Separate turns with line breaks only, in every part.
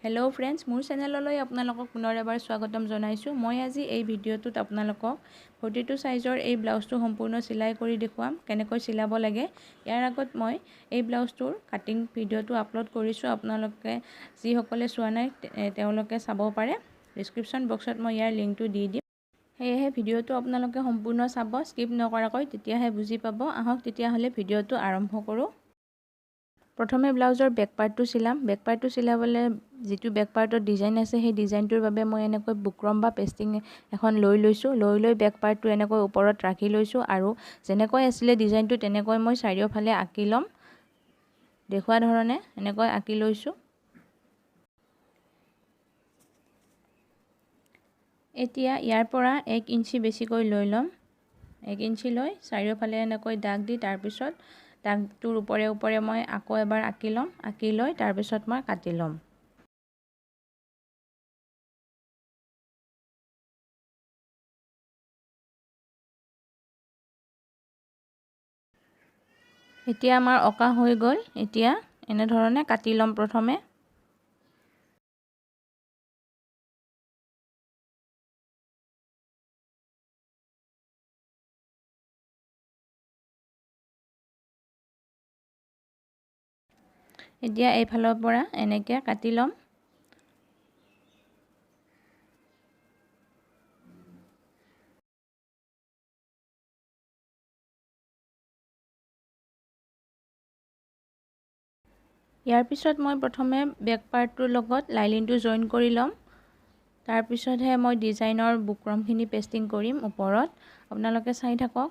Hello friends मोर चेनेलলৈ আপোনালোকক পুনৰ এবাৰ স্বাগতম জনাইছো। মই আজি এই ভিডিঅ'টোত আপোনালোকক 42 সাইজৰ এই ব্লাউজটো সম্পূৰ্ণ সিলাই কৰি দেখুৱাম কেনেকৈ সিলাব লাগে। ইয়াৰ আগত মই এই ব্লাউজটোৰ কাটিং ভিডিঅ'টো আপলোড কৰিছো। আপোনালোকে যি সকলে চোৱা নাই তেওঁলোকে চাব পাৰে। ডেসক্ৰিপচন বক্সত মই ইয়াৰ লিংকটো দি দিম। হেহে ভিডিঅ'টো আপোনালোকে সম্পূৰ্ণ চাব, স্কিপ নকৰাকৈ, তেতিয়াহে বুজি পাব। আহক তেতিয়া হলে ভিডিঅ'টো আৰম্ভ কৰো। প্ৰথমে ব্লাউজৰ বেক পাৰ্টটো সিলাম। বেক পাৰ্টটো সিলাবলৈ যেটো বেক পাৰ্টৰ ডিজাইন আছে সেই ডিজাইনটোৰ বাবে মই এনেকৈ বুকৰম বা পেস্টিং এখন লৈ বেক পাৰ্টটো এনেকৈ ওপৰত ৰাখি লৈছো আৰু যেনেকৈ আছিল ডিজাইনটো তেনেকৈ মই চাৰিওফালে আঁকি লম। দেখুৱা ধৰণে এনেকৈ আঁকি লৈছো। এতিয়া ইয়াৰ পৰা 1 ইঞ্চি বেছিকৈ লৈ লম। 1 ইঞ্চি লৈ চাৰিওফালে এনেকৈ দাগ দি তাৰ পিছত দাগটোৰ ওপৰে মই আকৌ এবাৰ আঁকি লম। আঁকি লৈ তাৰ পিছত মই কাটি লম। এতিয়া আমাৰ অকা হৈ গল। এতিয়া এনে ধৰণে কাটি লম। প্ৰথমে এতিয়া এই ফালৰ পৰা এনেকৈ কাটি লম। ইয়াৰ পিছত মই প্ৰথমে বেক পাৰ্টটোৰ লগত লাইলিনটো জইন কৰি লম। তাৰ পিছতহে মই ডিজাইনৰ বুকৰমখিনি পেস্টিং কৰিম ওপৰত। আপোনালোকে চাই থাকক।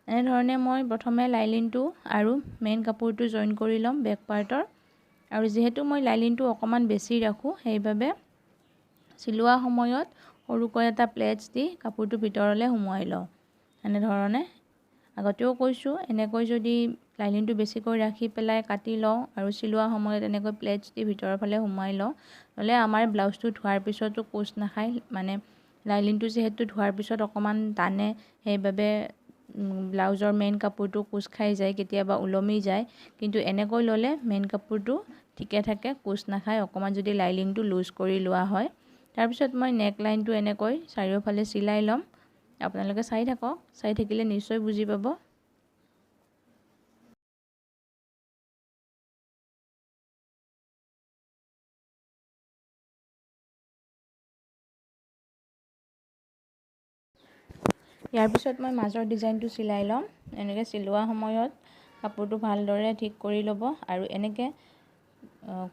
এনে ধৰণে মই প্ৰথমে লাইলিনটো আৰু মেইন কাপোৰটো জইন কৰি লম বেক পাৰ্টৰ। আৰু যেহেতু মই লাইলিনটো অকমান বেছি ৰাখো সেইবাবে সিলোৱা সময়ত সৰুকৈ এটা প্লেটছ দি কাপোৰটো ভিতৰলে সুমুৱাই লওঁ। এনে ধৰণে আগতেও কৈছো, এনেকৈ যদি লাইলিনটো বেছিকৈ ৰাখি পেলাই কাটি লওঁ আৰু সিলোৱা সময়ত এনেকৈ প্লেটছ দি ভিতৰৰ ফালে সুমুৱাই লওঁ, হলে আমাৰ ব্লাউজটো ধোৱাৰ পিছতো কোচ নাখায়। মানে লাইলিনটো যেহেতু ধোৱাৰ পিছত অকমান টানে সেইবাবে ব্লাউজৰ মেইন কাপোৰটো কোচ খাই যায়, কেতিয়াবা ওলমি যায়। কিন্তু এনেকৈ ললে মেইন কাপোৰটো ঠিকে থাকে, কোচ নাখায় অকমান যদি লাইলিনটো লুজ কৰি লোৱা হয়। তাৰ পিছত মই নেক লাইনটো এনেকৈ চাৰিওফালে সিলাই লম। আপোনালোকে চাই থাকক, চাই থাকিলে নিশ্চয় বুজি পাব। ইয়াৰ পিছত মই মাজৰ ডিজাইনটো সিলাই লম। এনেকৈ সিলোৱা সময়ত কাপোৰটো ভালদৰে ঠিক কৰি ল'ব আৰু এনেকৈ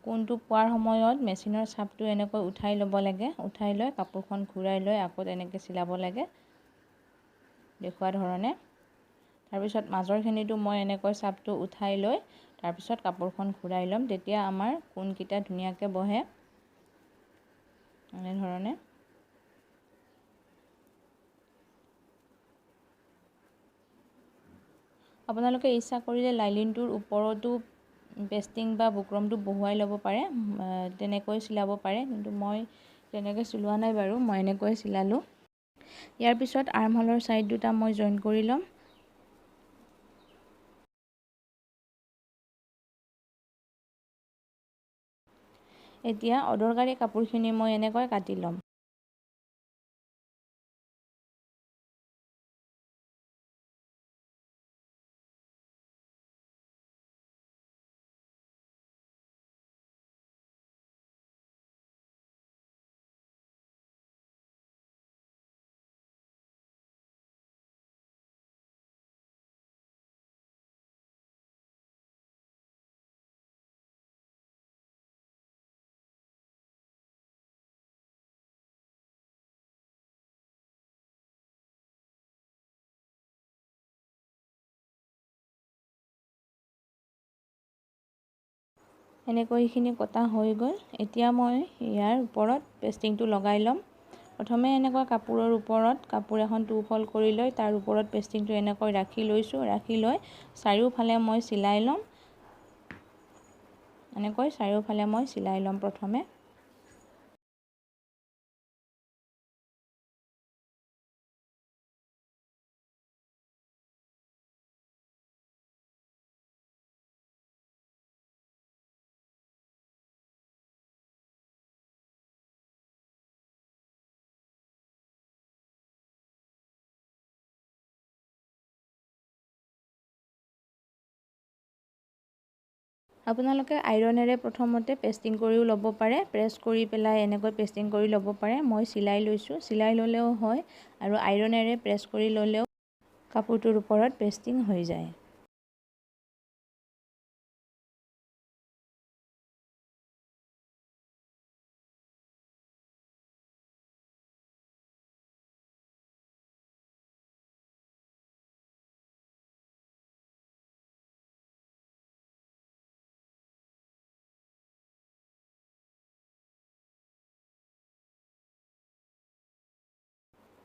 কোনটো পোৱাৰ সময়ত মেচিনৰ চাপটো এনেকৈ উঠাই ল'ব লাগে। উঠাই লৈ কাপোৰখন ঘূৰাই লৈ আকৌ এনেকৈ সিলাব লাগে দেখুৱা ধৰণে। তাৰ পিছত মাজৰখিনিটো মই এনেকৈ চাপটো উঠাই লৈ তাৰ পিছত কাপোৰখন ঘূৰাই ল'ম। তেতিয়া আমাৰ কোনকিটা ধুনীয়াকৈ বহে। এনে ধৰণে আপোনালোকে ইচ্ছা কৰিলে লাইলিনটোৰ ওপৰতো পেস্টিং বা বুকৰমটো বহুৱাই ল'ব পাৰে, তেনেকৈ সিলাব পাৰে। কিন্তু মই তেনেকৈ সিলোৱা নাই বাৰু, মই এনেকৈ সিলালো। ইয়াৰ পিছত আৰ্মহোলৰ সাইড দুটা মই জইন কৰি ল'ম। এতিয়া অদৰকাৰী কাপোৰখিনি মই এনেকৈ কাটি ল'ম। এনেকৈ এইখিনি কটা হৈ গ'ল। এতিয়া মই ইয়াৰ ওপৰত পেস্টিংটো লগাই ল'ম। প্ৰথমে এনেকৈ কাপোৰৰ ওপৰত কাপোৰ এখন টুফল্ড কৰি লৈ তাৰ ওপৰত পেস্টিংটো এনেকৈ ৰাখি লৈছো। ৰাখি লৈ চাৰিওফালে মই সিলাই ল'ম। এনেকৈ চাৰিওফালে মই সিলাই ল'ম প্ৰথমে। আপোনালোকে আইৰণেৰে প্ৰথমতে পেষ্টিং কৰিও ল'ব পাৰে, প্ৰেছ কৰি পেলাই এনেকৈ পেষ্টিং কৰি ল'ব পাৰে। মই চিলাই লৈছোঁ, চিলাই ল'লেও হয় আৰু আইৰণেৰে প্ৰেছ কৰি ল'লেও কাপোৰটোৰ ওপৰত পেষ্টিং হৈ যায়।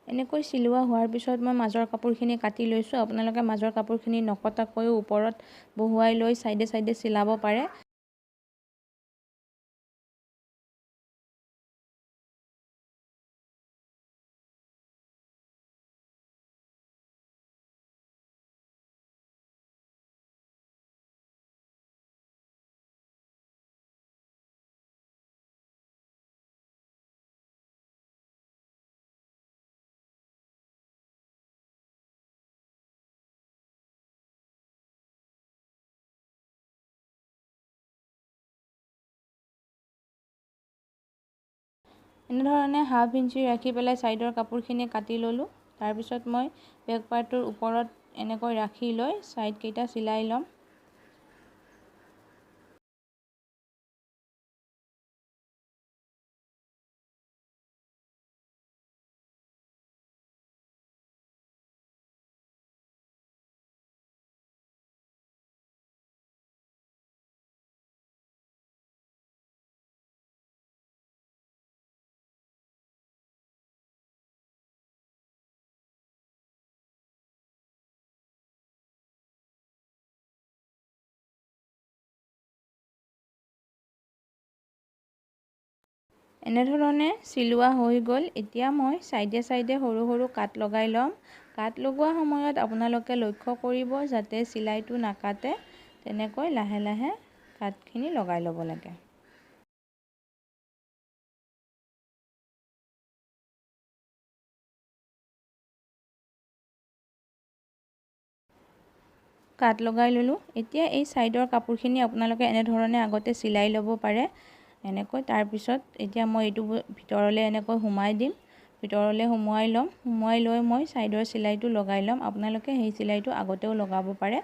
এনেকৈ চিলোৱা হোৱাৰ পিছত মই মাজৰ কাপোৰখিনি কাটি লৈছোঁ। আপোনালোকে মাজৰ কাপোৰখিনি নকটাকৈও ওপৰত বহুৱাই লৈ চাইডে চাইডে চিলাব পাৰে। এনেধৰণে হাফ ইঞ্চি ৰাখি পেলাই ছাইডৰ কাপোৰখিনি কাটি ল'লোঁ। তাৰপিছত মই বেক পাৰ্টটোৰ ওপৰত এনেকৈ ৰাখি লৈ ছাইডকেইটা চিলাই ল'ম। এনেধৰণে চিলোৱা হৈ গ'ল। এতিয়া মই চাইডে চাইডে সৰু সৰু কাট লগাই ল'ম। কাট লগোৱা সময়ত আপোনালোকে লক্ষ্য কৰিব যাতে চিলাইটো নাকাটে, তেনেকৈ লাহে লাহে কাটখিনি লগাই ল'ব লাগে। কাট লগাই ল'লোঁ। এতিয়া এই ছাইডৰ কাপোৰখিনি আপোনালোকে এনেধৰণে আগতে চিলাই ল'ব পাৰে এনেকৈ। তাৰপিছত এতিয়া মই এইটো ভিতৰলৈ এনেকৈ সোমাই দিম। ভিতৰলৈ সোমোৱাই ল'ম। সোমোৱাই লৈ মই ছাইডৰ চিলাইটো লগাই ল'ম। আপোনালোকে সেই চিলাইটো আগতেও লগাব পাৰে।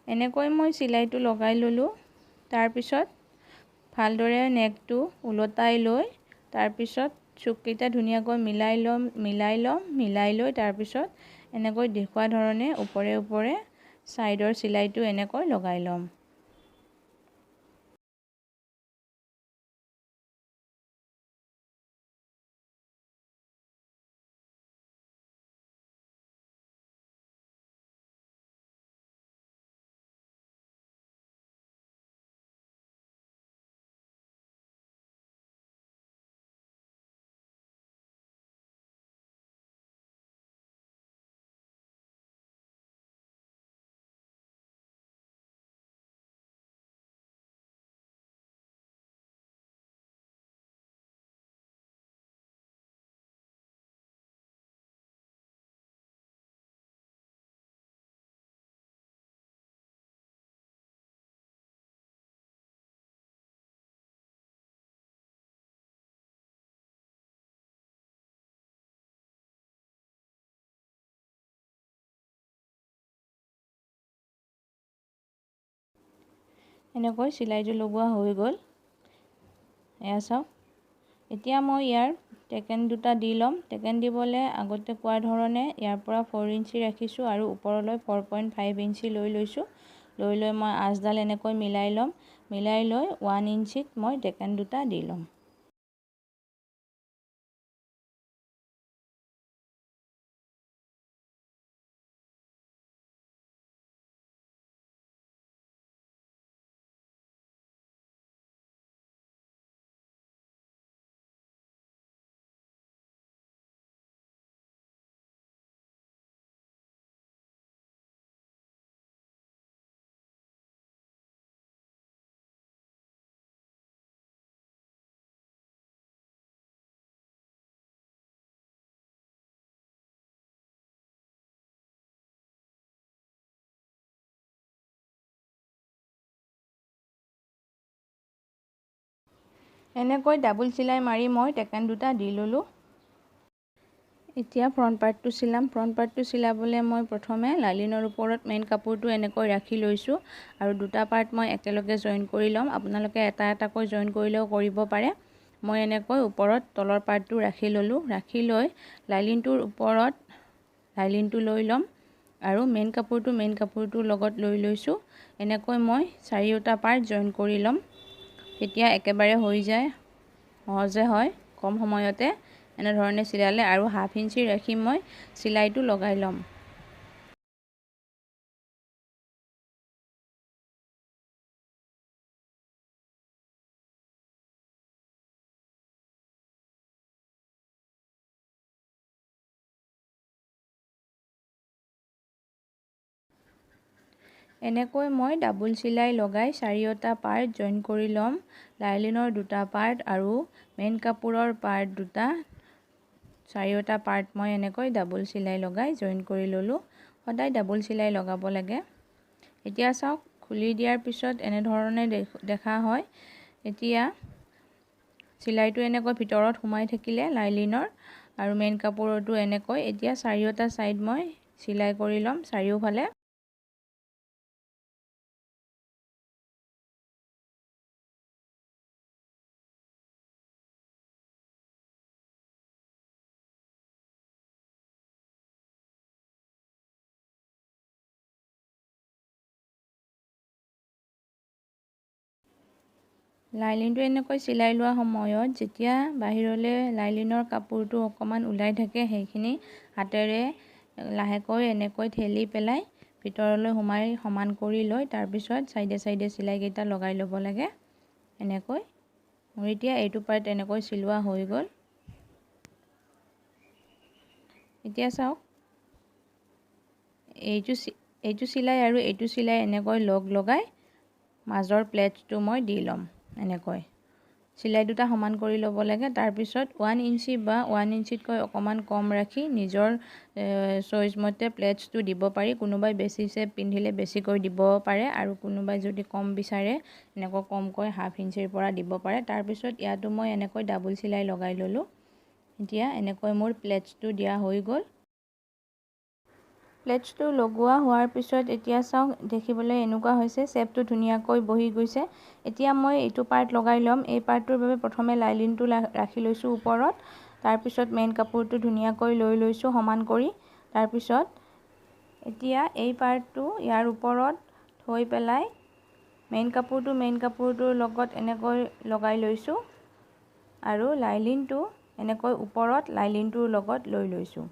এনেকৈ মই চিলাইটো লগাই ল'লোঁ। তাৰপিছত ভালদৰে নেকটো ওলটাই লৈ তাৰপিছত চুককেইটা ধুনীয়াকৈ মিলাই লৈ তাৰপিছত এনেকৈ দেখুওৱা ধৰণে ওপৰে ওপৰে ছাইডৰ চিলাইটো এনেকৈ লগাই ল'ম। এনেকৈ চিলাইটো লগোৱা হৈ গ'ল। এয়া চাওক। এতিয়া মই ইয়াৰ টেকেন দুটা দি ল'ম। টেকেন দিবলৈ আগতে কোৱা ধৰণে ইয়াৰ পৰা 4 ইঞ্চি ৰাখিছোঁ আৰু ওপৰলৈ 4.5 ইঞ্চি লৈ লৈছোঁ। লৈ মই আঁচডাল এনেকৈ মিলাই ল'ম। মিলাই লৈ 1 ইঞ্চিত মই টেকেন দুটা দি ল'ম। এনেকৈ ডাবুল চিলাই মাৰি মই টেকেন দুটা দি ল'লোঁ। এতিয়া ফ্ৰণ্ট পাৰ্টটো চিলাম। ফ্ৰণ্ট পাৰ্টটো চিলাবলৈ মই প্ৰথমে লাইলিনৰ ওপৰত মেইন কাপোৰটো এনেকৈ ৰাখি লৈছোঁ আৰু দুটা পাৰ্ট মই একেলগে জইন কৰি ল'ম। আপোনালোকে এটা এটাকৈ জইন কৰিলেও কৰিব পাৰে। মই এনেকৈ ওপৰত তলৰ পাৰ্টটো ৰাখি ল'লোঁ। ৰাখি লৈ লাইলিনটোৰ ওপৰত লাইলিনটো লৈ ল'ম আৰু মেইন কাপোৰটোৰ লগত লৈ লৈছোঁ। এনেকৈ মই চাৰিওটা পাৰ্ট জইন কৰি ল'ম। তেতিয়া একেবাৰে হৈ যায়, সহজে হয়, কম সময়তে এনেধৰণে চিলালে। আৰু হাফ ইঞ্চি ৰাখি মই চিলাইটো লগাই ল'ম। এনেকৈ মই ডাবুল চিলাই লগাই চাৰিওটা পাৰ্ট জইন কৰি ল'ম। লাইলিনৰ দুটা পাৰ্ট আৰু মেইন কাপোৰৰ পাৰ্ট দুটা, চাৰিওটা পাৰ্ট মই এনেকৈ ডাবুল চিলাই লগাই জইন কৰি ল'লোঁ। সদায় ডাবুল চিলাই লগাব লাগে। এতিয়া চাওক, খুলি দিয়াৰ পিছত এনেধৰণে দেখা হয়। এতিয়া চিলাইটো এনেকৈ ভিতৰত সোমাই থাকিলে লাইলিনৰ আৰু মেইন কাপোৰতো এনেকৈ। এতিয়া চাৰিওটা ছাইড মই চিলাই কৰি ল'ম চাৰিওফালে। লাইলিনটো এনেকৈ চিলাই লোৱা সময়ত যেতিয়া বাহিৰলৈ লাইলিনৰ কাপোৰটো অকণমান ওলাই থাকে, সেইখিনি হাতেৰে লাহেকৈ এনেকৈ ঠেলি পেলাই ভিতৰলৈ সোমাই সমান কৰি লৈ তাৰপিছত চাইডে চাইডে চিলাইকেইটা লগাই ল'ব লাগে। এনেকৈ মোৰ এতিয়া এইটো পাৰ্ট এনেকৈ চিলোৱা হৈ গ'ল। এতিয়া চাওক, এইটো চিলাই আৰু এইটো চিলাই এনেকৈ লগাই মাজৰ প্লেটটো মই দি ল'ম। এনেকৈ চিলাই দুটা সমান কৰি ল'ব লাগে। তাৰপিছত 1 ইঞ্চি বা 1 ইঞ্চিতকৈ অকণমান কম ৰাখি নিজৰ চইচ মতে প্লেটছটো দিব পাৰি। কোনোবাই বেছি চেপ পিন্ধিলে বেছিকৈ দিব পাৰে আৰু কোনোবাই যদি কম বিচাৰে এনেকৈ কমকৈ হাফ ইঞ্চিৰ পৰা দিব পাৰে। তাৰপিছত ইয়াতো মই এনেকৈ ডাবুল চিলাই লগাই ল'লোঁ। এতিয়া এনেকৈ মোৰ প্লেটছটো দিয়া হৈ গ'ল। প্লেটছটো লগোৱা হোৱাৰ পিছত এতিয়া চাওক, দেখিবলৈ এনেকুৱা হৈছে, চেপটো ধুনীয়াকৈ বহি গৈছে। এতিয়া মই এইটো পাৰ্ট লগাই ল'ম। এই পাৰ্টটোৰ বাবে প্ৰথমে লাইলিনটো ৰাখি লৈছোঁ ওপৰত। তাৰপিছত মেইন কাপোৰটো ধুনীয়াকৈ লৈ লৈছোঁ সমান কৰি। তাৰপিছত এতিয়া এই পাৰ্টটো ইয়াৰ ওপৰত থৈ পেলাই মেইন কাপোৰটোৰ লগত এনেকৈ লগাই লৈছোঁ আৰু লাইলিনটো এনেকৈ ওপৰত লাইলিনটোৰ লগত লৈ লৈছোঁ।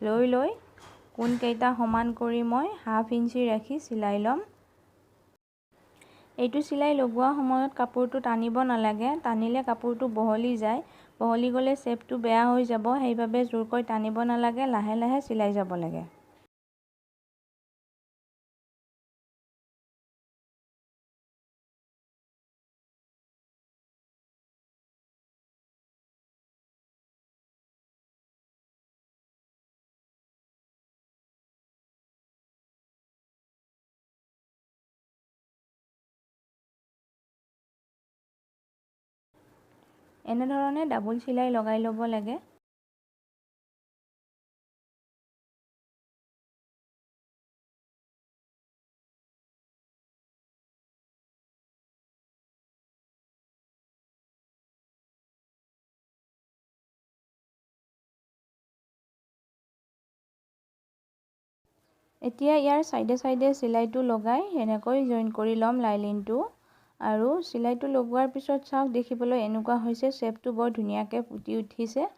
লৈ কোণকেইটা সমান কৰি মই হাফ ইঞ্চি ৰাখি চিলাই ল'ম। এইটো চিলাই লগোৱা সময়ত কাপোৰটো টানিব নালাগে। টানিলে কাপোৰটো বহলি যায়। বহলি গ'লে চেপটো বেয়া হৈ যাব। সেইবাবে জোৰকৈ টানিব নালাগে, লাহে লাহে চিলাই যাব লাগে। এনেধৰণে ডাবুল চিলাই লগাই ল'ব লাগে। এতিয়া ইয়াৰ চাইডে চাইডে চিলাইটো লগাই এনেকৈ জইন কৰি ল'ম লাইলিনটো। আৰু চিলাইটো লগোৱাৰ পিছত চাওক, দেখিবলৈ এনেকুৱা হৈছে, চেপটো বৰ ধুনীয়াকৈ ফুটি উঠিছে।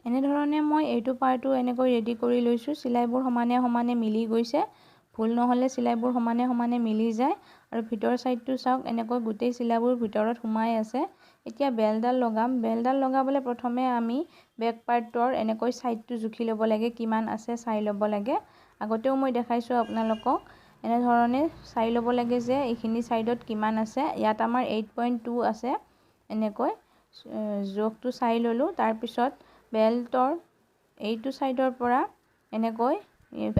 এনেধৰণে মই এইটো পাৰ্টো এনেকৈ ৰেডি কৰি লৈছোঁ। চিলাইবোৰ সমানে সমানে মিলি গৈছে। ভুল নহ'লে চিলাইবোৰ সমানে সমানে মিলি যায়। আৰু ভিতৰৰ ছাইডটো চাওক, এনেকৈ গোটেই চিলাইবোৰ ভিতৰত সোমাই আছে। এতিয়া বেলডাল লগাম। বেলডাল লগাবলৈ প্ৰথমে আমি বেক পাৰ্টৰ এনেকৈ ছাইডটো জুখি ল'ব লাগে, কিমান আছে চাই ল'ব লাগে। আগতেও মই দেখাইছোঁ আপোনালোকক। এনেধৰণে চাই ল'ব লাগে যে এইখিনি ছাইডত কিমান আছে। ইয়াত আমাৰ 8.2 আছে। এনেকৈ জোখটো চাই ল'লোঁ। তাৰপিছত বেল্টৰ এইটো ছাইডৰ পৰা এনেকৈ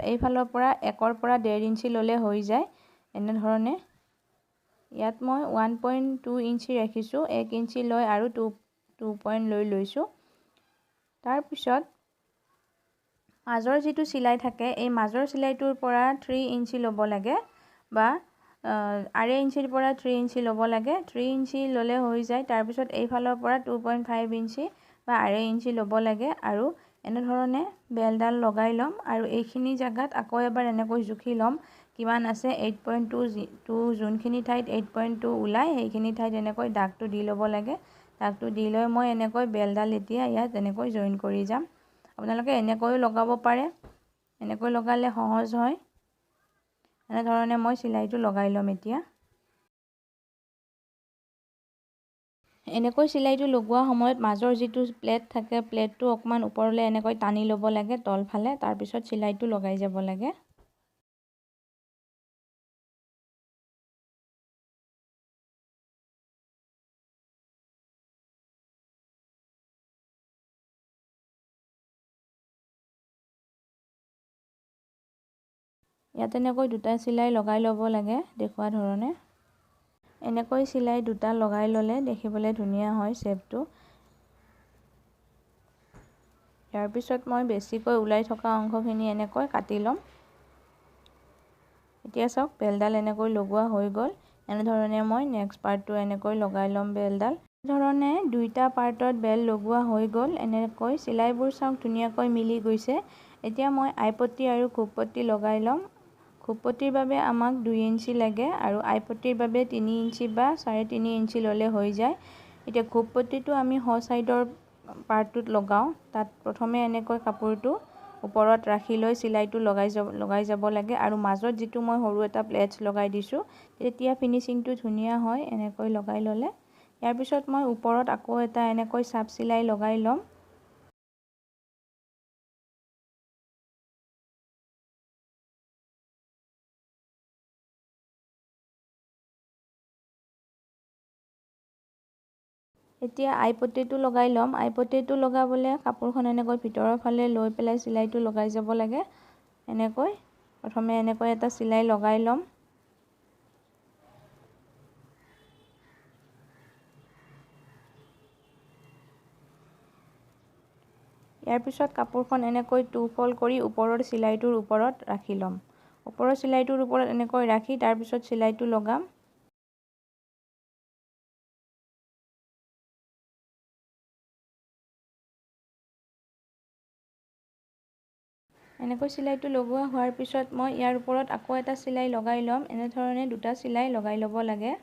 এইফালৰ পৰা 1 পৰা 1.5 ইঞ্চি ল'লে হৈ যায়। এনেধৰণে ইয়াত মই 1.2 ইঞ্চি ৰাখিছোঁ, 1 ইঞ্চি লৈ আৰু 2 পইণ্ট লৈ লৈছোঁ। তাৰপিছত মাজৰ যিটো চিলাই থাকে এই মাজৰ চিলাইটোৰ পৰা 3 ইঞ্চি ল'ব লাগে বা 2.5 ইঞ্চিৰ পৰা 3 ইঞ্চি ল'ব লাগে। 3 ইঞ্চি ল'লে হৈ যায়। তাৰপিছত এইফালৰ পৰা 2.5 ইঞ্চি বা 2.5 ইঞ্চি ল'ব লাগে আৰু এনেধৰণে বেলডাল লগাই ল'ম আৰু এইখিনি জেগাত আকৌ এবাৰ এনেকৈ জুখি ল'ম কিমান আছে। 8.2 যোনখিনি ঠাইত 8.2 ওলায় সেইখিনি ঠাইত এনেকৈ দাগটো দি ল'ব লাগে। দাগটো দি লৈ মই এনেকৈ বেলডাল এতিয়া ইয়াত এনেকৈ জইন কৰি যাম। আপোনালোকে এনেকৈও লগাব পাৰে, এনেকৈ লগালে সহজ হয়। এনেধৰণে মই চিলাইটো লগাই ল'ম। এতিয়া এনেকৈ চিলাইটো লগোৱা সময়ত মাজৰ যিটো প্লেট থাকে প্লেটটো অকণমান ওপৰলৈ এনেকৈ টানি ল'ব লাগে তলফালে, তাৰপিছত চিলাইটো লগাই যাব লাগে। ইয়াত এনেকৈ 2টা চিলাই লগাই ল'ব লাগে দেখুওৱা ধৰণে। এনেকৈ চিলাই 2টা লগাই ল'লে দেখিবলৈ ধুনীয়া হয় শ্বেপটো। ইয়াৰ পিছত মই বেছিকৈ ওলাই থকা অংশখিনি এনেকৈ কাটি ল'ম। এতিয়া চাওক বেলডাল এনেকৈ লগোৱা হৈ গ'ল। এনেধৰণে মই নেক্সট পাৰ্টটো এনেকৈ লগাই ল'ম বেলডাল। এনেধৰণে 2টা পাৰ্টত বেল লগোৱা হৈ গ'ল। এনেকৈ চিলাইবোৰ চাওক ধুনীয়াকৈ মিলি গৈছে। এতিয়া মই আইপট্টি আৰু খোপপট্টি লগাই ল'ম। খোপপট্টিৰ বাবে আমাক 2 ইঞ্চি লাগে আৰু আইপট্টিৰ বাবে 3 ইঞ্চি বা 3.5 ইঞ্চি ল'লে হৈ যায়। এতিয়া খোপপট্টিটো আমি স চাইডৰ পাৰ্টটোত লগাওঁ। তাত প্ৰথমে এনেকৈ কাপোৰটো ওপৰত ৰাখি লৈ চিলাইটো লগাই যাব লাগে আৰু মাজত যিটো মই সৰু এটা প্লেটছ লগাই দিছোঁ তেতিয়া ফিনিচিংটো ধুনীয়া হয় এনেকৈ লগাই ল'লে। ইয়াৰ পিছত মই ওপৰত আকৌ এটা এনেকৈ চাপ চিলাই লগাই ল'ম। এতিয়া আইপট্টিটো লগাই ল'ম। আইপট্টিটো লগাবলৈ কাপোৰখন এনেকৈ ভিতৰৰ ফালে লৈ পেলাই চিলাইটো লগাই যাব লাগে। এনেকৈ প্ৰথমে এনেকৈ এটা চিলাই লগাই ল'ম। ইয়াৰ পিছত কাপোৰখন এনেকৈ 2 ফল্ড কৰি ওপৰৰ চিলাইটোৰ ওপৰত ৰাখি ল'ম। ওপৰৰ চিলাইটোৰ ওপৰত এনেকৈ ৰাখি তাৰপিছত চিলাইটো লগাম। এনেকৈ চিলাইটো লগোৱা হোৱাৰ পিছত মই ইয়াৰ ওপৰত আকৌ এটা চিলাই লগাই ল'ম। এনেধৰণে 2টা চিলাই লগাই ল'ব লাগে।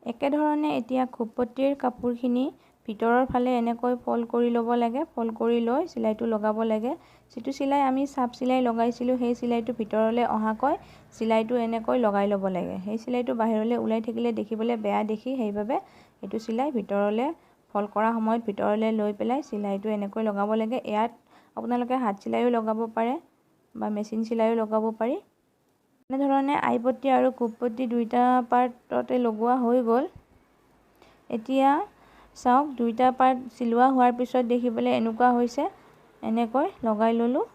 একেধৰণে এতিয়া খোপপট্টিৰ কাপোৰখিনি ভিতৰৰ ফালে এনেকৈ ফল্ড কৰি ল'ব লাগে। ফল্ড কৰি লৈ চিলাইটো লগাব লাগে। যিটো চিলাই আমি চাপ চিলাই লগাইছিলোঁ সেই চিলাইটো ভিতৰলৈ অহাকৈ চিলাইটো এনেকৈ লগাই ল'ব লাগে। সেই চিলাইটো বাহিৰলৈ ওলাই থাকিলে দেখিবলৈ বেয়া দেখি সেইবাবে এইটো চিলাই ভিতৰলৈ ফল্ড কৰা সময়ত ভিতৰলৈ লৈ পেলাই চিলাইটো এনেকৈ লগাব লাগে। ইয়াত আপোনালোকে হাত চিলাইও লগাব পাৰে বা মেচিন চিলাইও লগাব পাৰি। এনেধৰণে আইপট্টি আৰু খোপপট্টি 2টা পাৰ্টতে লগোৱা হৈ গ'ল। এতিয়া চাওক 2টা পাৰ্ট চিলোৱা হোৱাৰ পিছত দেখিবলৈ এনেকুৱা হৈছে। এনেকৈ লগাই ল'লোঁ।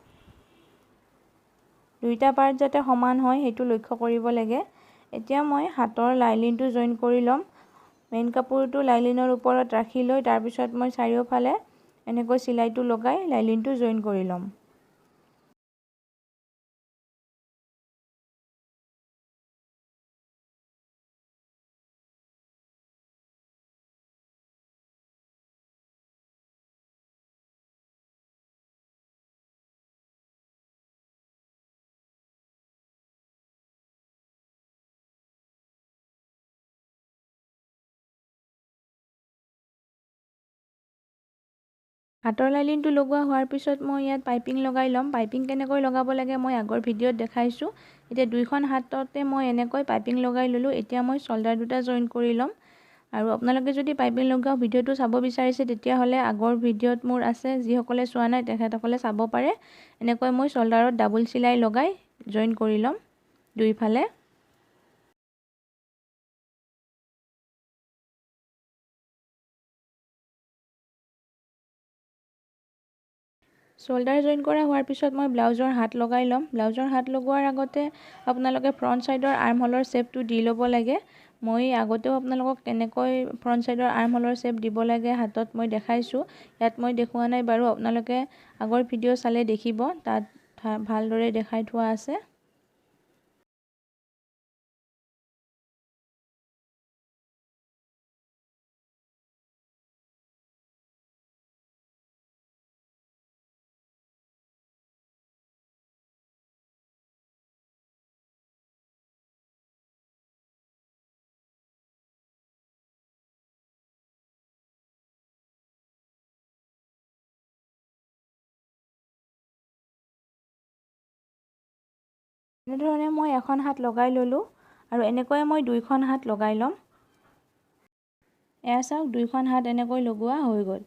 2টা পাৰ্ট যাতে সমান হয় সেইটো লক্ষ্য কৰিব লাগে। এতিয়া মই হাতৰ লাইলিনটো জইন কৰি ল'ম। মেইন কাপোৰটো লাইলিনৰ ওপৰত ৰাখি লৈ তাৰপিছত মই চাৰিওফালে এনেকৈ চিলাইটো লগাই লাইলিনটো জইন কৰি ল'ম। হাতৰ লাইলিনটো লগোৱা হোৱাৰ পিছত মই ইয়াত পাইপিং লগাই ল'ম। পাইপিং কেনেকৈ লগাব লাগে মই আগৰ ভিডিঅ'ত দেখাইছোঁ। এতিয়া 2খন হাততে মই এনেকৈ পাইপিং লগাই ল'লোঁ। এতিয়া মই শোল্ডাৰ 2টা জইন কৰি ল'ম আৰু আপোনালোকে যদি পাইপিং লগোৱা ভিডিঅ'টো চাব বিচাৰিছে তেতিয়াহ'লে আগৰ ভিডিঅ'ত মোৰ আছে। যিসকলে চোৱা নাই তেখেতসকলে চাব পাৰে। এনেকৈ মই শোল্ডাৰত ডাবল চিলাই লগাই জইন কৰি ল'ম দুইফালে। শোল্ডাৰ জইন কৰা হোৱাৰ পিছত মই ব্লাউজৰ হাত লগাই ল'ম। ব্লাউজৰ হাত লগোৱাৰ আগতে আপোনালোকে ফ্ৰণ্ট ছাইডৰ আৰ্মহোলৰ শ্বেপটো দি ল'ব লাগে। মই আগতেও আপোনালোকক কেনেকৈ ফ্ৰণ্ট ছাইডৰ আৰ্মহোলৰ শ্বেপ দিব লাগে হাতত মই দেখাইছোঁ। ইয়াত মই দেখুওৱা নাই বাৰু, আপোনালোকে আগৰ ভিডিঅ' চালে দেখিব, তাত ভালদৰে দেখাই থোৱা আছে। এনেধৰণে মই এখন হাত লগাই ল'লোঁ আৰু এনেকৈয়ে মই দুইখন হাত লগাই ল'ম। এয়া চাওক, দুইখন হাত এনেকৈ লগোৱা হৈ গ'ল।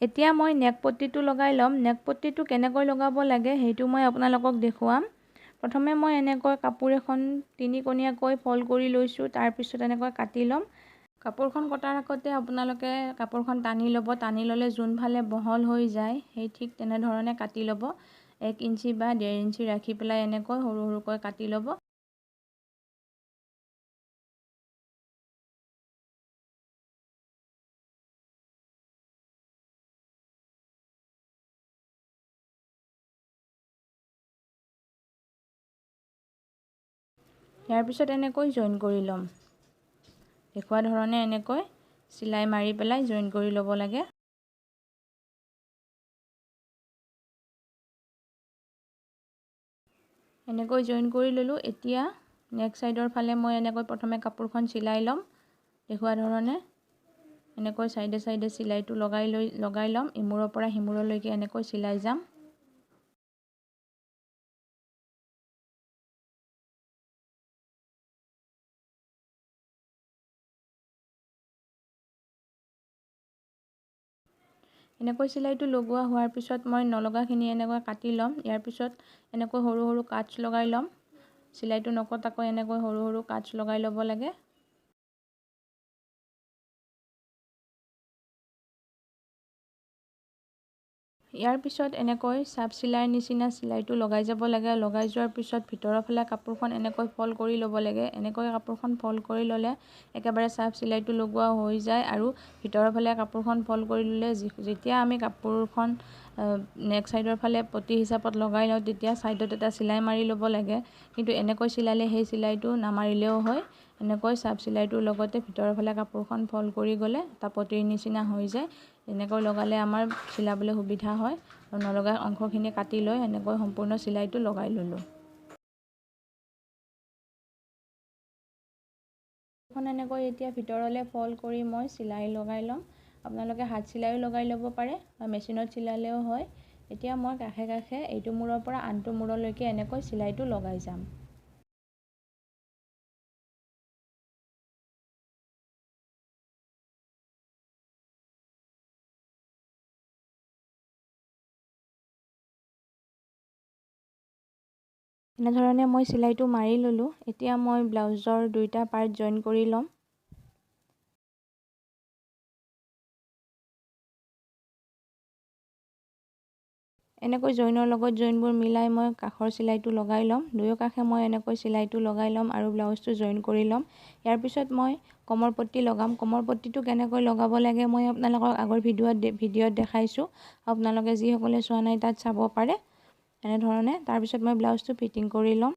এতিয়া মই নেক পট্টিটো লগাই ল'ম। নেক পট্টিটো কেনেকৈ লগাব লাগে সেইটো মই আপোনালোকক দেখুৱাম। প্ৰথমে মই এনেকৈ কাপোৰ এখন তিনিকণীয়াকৈ ফল্ড কৰি লৈছোঁ, তাৰপিছত এনেকৈ কাটি ল'ম। কাপোৰখন কটাৰ আগতে আপোনালোকে কাপোৰখন টানি ল'ব। টানি ল'লে যোনফালে বহল হৈ যায় সেই ঠিক তেনেধৰণে কাটি ল'ব। 1 ইঞ্চি বা 1.5 ইঞ্চি ৰাখি পেলাই এনেকৈ সৰু সৰুকৈ কাটি ল'ব। ইয়াৰ পিছত এনেকৈ জইন কৰি ল'ম। দেখুওৱা ধৰণে এনেকৈ চিলাই মাৰি পেলাই জইন কৰি ল'ব লাগে। এনেকৈ জইন কৰি ল'লোঁ। এতিয়া নেক ছাইডৰ ফালে মই এনেকৈ প্ৰথমে কাপোৰখন চিলাই ল'ম। দেখুওৱা ধৰণে এনেকৈ চাইডে চাইডে চিলাইটো লগাই ল'ম। ইমূৰৰ পৰা সিমূৰলৈকে এনেকৈ চিলাই যাম। এনেকৈ চিলাইটো লগোৱা হোৱাৰ পিছত মই নলগাখিনি এনেকৈ কাটি ল'ম। ইয়াৰ পিছত এনেকৈ সৰু সৰু কাটছ লগাই ল'ম। চিলাইটো নকটাকৈ এনেকৈ সৰু সৰু কাটছ লগাই ল'ব লাগে। ইয়াৰ পিছত এনেকৈ চাপ চিলাইৰ নিচিনা চিলাইটো লগাই যাব লাগে। লগাই যোৱাৰ পিছত ভিতৰৰ ফালে কাপোৰখন এনেকৈ ফল্ড কৰি ল'ব লাগে। এনেকৈ কাপোৰখন ফল্ড কৰি ল'লে একেবাৰে চাপ চিলাইটো লগোৱা হৈ যায় আৰু ভিতৰৰ ফালে কাপোৰখন ফল্ড কৰি ল'লে যেতিয়া আমি কাপোৰখন নেক ছাইডৰ ফালে পটি হিচাপত লগাই লওঁ তেতিয়া ছাইডত এটা চিলাই মাৰি ল'ব লাগে। কিন্তু এনেকৈ চিলালে সেই চিলাইটো নামাৰিলেও হয়। এনেকৈ চাপ চিলাইটোৰ লগতে ভিতৰৰ ফালে কাপোৰখন ফল্ড কৰি গ'লে এটা পটিৰ নিচিনা হৈ যায়। এনেকৈ লগালে আমাৰ চিলাবলৈ সুবিধা হয়। আৰু নলগা অংশখিনি কাটি লৈ এনেকৈ সম্পূৰ্ণ চিলাইটো লগাই ল'লোঁ। এনেকৈ এতিয়া ভিতৰলৈ ফল্ড কৰি মই চিলাই লগাই ল'ম। আপোনালোকে হাত চিলাইও লগাই ল'ব পাৰে বা মেচিনত চিলালেও হয়। এতিয়া মই কাষে কাষে এইটো মূৰৰ পৰা আনটো মূৰলৈকে এনেকৈ চিলাইটো লগাই যাম। এনেধৰণে মই চিলাইটো মাৰি ল'লোঁ। এতিয়া মই ব্লাউজৰ দুইটা পাৰ্ট জইন কৰি ল'ম। এনেকৈ জইনৰ লগত জইনবোৰ মিলাই মই কাষৰ চিলাইটো লগাই ল'ম। দুয়ো কাষে মই এনেকৈ চিলাইটো লগাই ল'ম আৰু ব্লাউজটো জইন কৰি ল'ম। ইয়াৰ পিছত মই কমৰ পট্টি লগাম। কমৰ পট্টিটো কেনেকৈ লগাব লাগে মই আপোনালোকক আগৰ ভিডিঅ'ত দেখাইছোঁ। আপোনালোকে যিসকলে চোৱা নাই তাত চাব পাৰে। এনেধৰণে তাৰপিছত মই ব্লাউজটো ফিটিং কৰি ল'ম।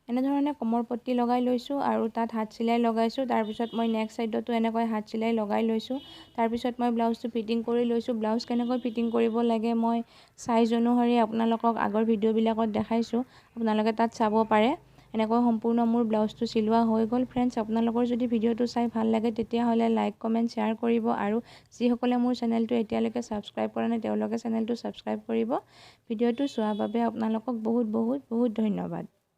এনেধৰণে কমৰ পট্টি লগাই লৈছোঁ আৰু তাত হাত চিলাই লগাইছোঁ। তাৰপিছত মই নেক ছাইডতো এনেকৈ হাত চিলাই লগাই লৈছোঁ। তাৰপিছত মই ব্লাউজটো ফিটিং কৰি লৈছোঁ। ব্লাউজ কেনেকৈ ফিটিং কৰিব লাগে মই চাইজ অনুসৰি আপোনালোকক আগৰ ভিডিঅ'বিলাকত দেখাইছোঁ। আপোনালোকে তাত চাব পাৰে। এনেকৈ সম্পূৰ্ণ মোৰ ব্লাউজটো চিলোৱা হৈ গ'ল। ফ্ৰেণ্ডছ, আপোনালোকৰ যদি ভিডিঅ'টো চাই ভাল লাগে তেতিয়াহ'লে লাইক, কমেণ্ট, শ্বেয়াৰ কৰিব আৰু যিসকলে মোৰ চেনেলটো এতিয়ালৈকে ছাবস্ক্ৰাইব কৰা নাই তেওঁলোকে চেনেলটো ছাবস্ক্ৰাইব কৰিব। ভিডিঅ'টো চোৱাৰ বাবে আপোনালোকক বহুত বহুত বহুত ধন্যবাদ।